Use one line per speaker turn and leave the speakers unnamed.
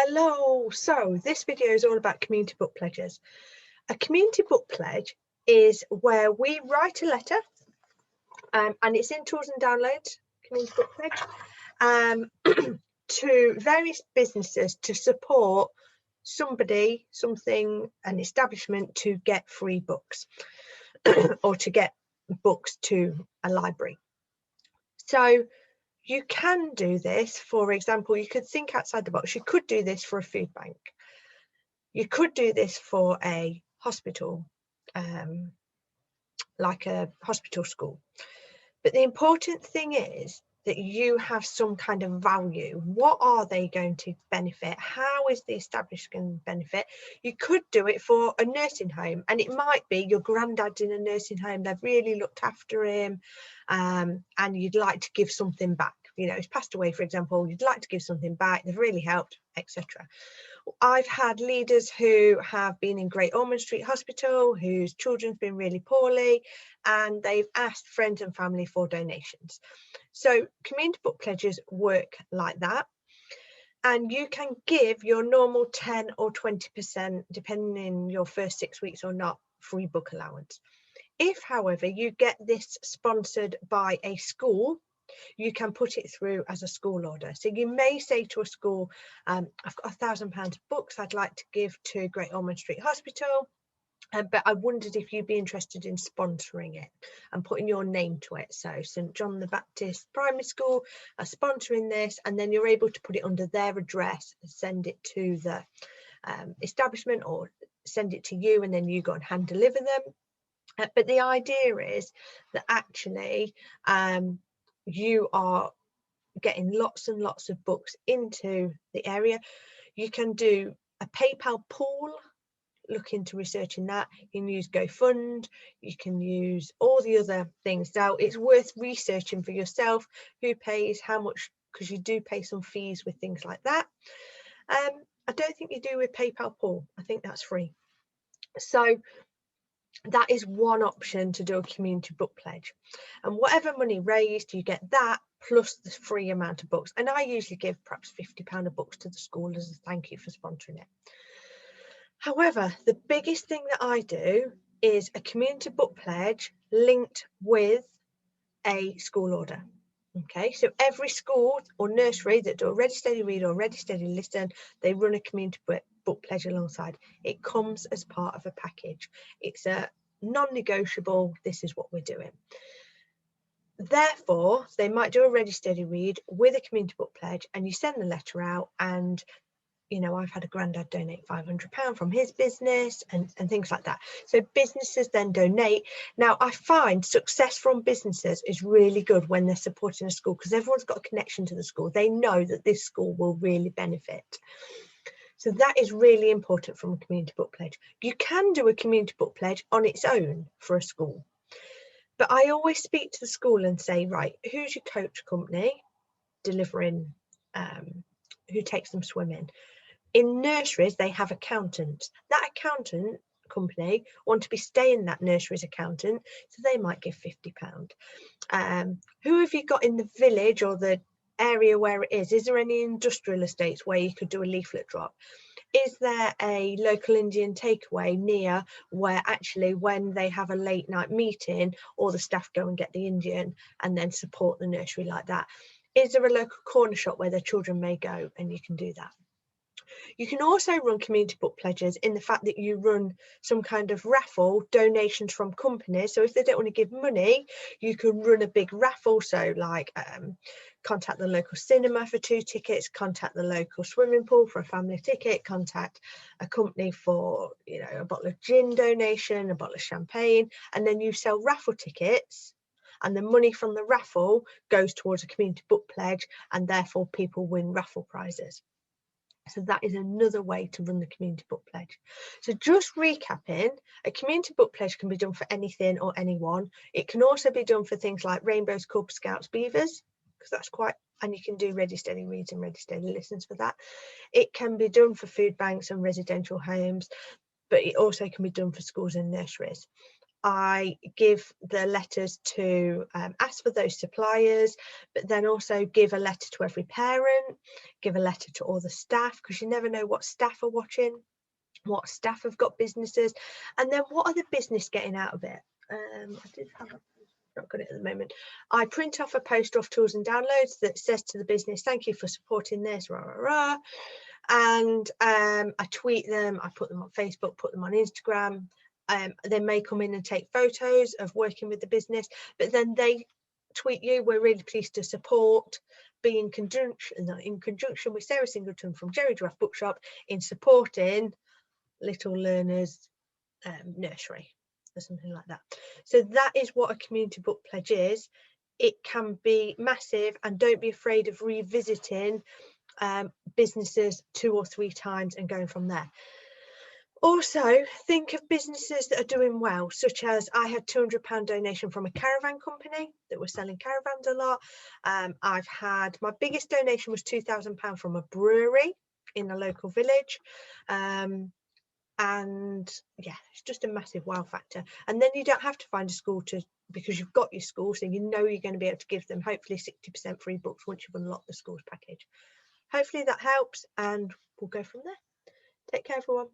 Hello, so this video is all about community book pledges. A community book pledge is where we write a letter and it's in tools and downloads, community book pledge, to various businesses to support somebody, something, an establishment to get free books or to get books to a library. So you can do this, for example, you could think outside the box. You could do this for a food bank. You could do this for a hospital, like a hospital school. But the important thing is that you have some kind of value. What are they going to benefit? How is the establishment going to benefit? You could do it for a nursing home, and it might be your granddad's in a nursing home. They've really looked after him, and you'd like to give something back. You know, he's passed away, for example, you'd like to give something back. They've really helped, etc. I've had leaders who have been in Great Ormond Street Hospital, whose children's been really poorly, and they've asked friends and family for donations. So community book pledges work like that. And you can give your normal 10 or 20%, depending on your first 6 weeks or not, free book allowance. If, however, you get this sponsored by a school, you can put it through as a school order. So you may say to a school, I've got £1,000 of books I'd like to give to Great Ormond Street Hospital, but I wondered if you'd be interested in sponsoring it and putting your name to it. So St John the Baptist Primary School are sponsoring this, and then you're able to put it under their address and send it to the establishment, or send it to you and then you go and hand deliver them. But the idea is that actually you are getting lots and lots of books into the area. You can do a PayPal pool, look into researching that. You can use GoFund, you can use all the other things. Now it's worth researching for yourself who pays how much, because you do pay some fees with things like that. I don't think you do with PayPal pool. I think that's free. So that is one option to do a community book pledge, and whatever money raised, you get that plus the free amount of books. And I usually give perhaps £50 of books to the school as a thank you for sponsoring it. However, the biggest thing that I do is a community book pledge linked with a school order. Okay, so every school or nursery that do a Ready Steady Read or Ready Steady Listen, they run a community book pledge alongside. It comes as part of a package. It's a non-negotiable, this is what we're doing. Therefore, they might do a Ready Steady Read with a community book pledge, and you send the letter out, and you know, I've had a granddad donate £500 from his business and things like that. So businesses then donate. Now, I find success from businesses is really good when they're supporting a school, because everyone's got a connection to the school. They know that this school will really benefit. So that is really important from a community book pledge. You can do a community book pledge on its own for a school. But I always speak to the school and say, right, who's your coach company delivering, who takes them swimming? In nurseries, they have accountants. That accountant company want to be staying that nursery's accountant, so they might give £50. Who have you got in the village or the area where it is? Is there any industrial estates where you could do a leaflet drop? Is there a local Indian takeaway near where actually when they have a late night meeting, all the staff go and get the Indian and then support the nursery like that? Is there a local corner shop where their children may go, and you can do that? You can also run community book pledges in the fact that you run some kind of raffle, donations from companies. So if they don't want to give money, you can run a big raffle. So like contact the local cinema for 2 tickets, contact the local swimming pool for a family ticket, contact a company for, you know, a bottle of gin donation, a bottle of champagne, and then you sell raffle tickets. And the money from the raffle goes towards a community book pledge, and therefore people win raffle prizes. So that is another way to run the community book pledge. So just recapping, a community book pledge can be done for anything or anyone. It can also be done for things like Rainbows, Cub Scouts, Beavers, because that's quite, and you can do Ready Steady Reads and Ready Steady Listens for that. It can be done for food banks and residential homes, but it also can be done for schools and nurseries. I give the letters to ask for those suppliers, but then also give a letter to every parent, give a letter to all the staff, because you never know what staff are watching, what staff have got businesses, and then what are the business getting out of it. I did have not got it at the moment. I print off a poster of tools and downloads that says to the business, thank you for supporting this, rah, rah, rah. And I tweet them, I put them on Facebook, put them on Instagram. They may come in and take photos of working with the business, but then they tweet you, we're really pleased to support, be in conjunction with Sarah Singleton from Jerry Giraffe Bookshop in supporting Little Learners Nursery, or something like that. So that is what a community book pledge is. It can be massive, and don't be afraid of revisiting businesses 2 or 3 times and going from there. Also, think of businesses that are doing well, such as I had £200 donation from a caravan company that was selling caravans a lot. I've had, my biggest donation was £2,000 from a brewery in a local village. And yeah, it's just a massive wow factor. And then you don't have to find a school because you've got your school, so you know you're going to be able to give them hopefully 60% free books once you've unlocked the schools package. Hopefully that helps, and we'll go from there. Take care, everyone.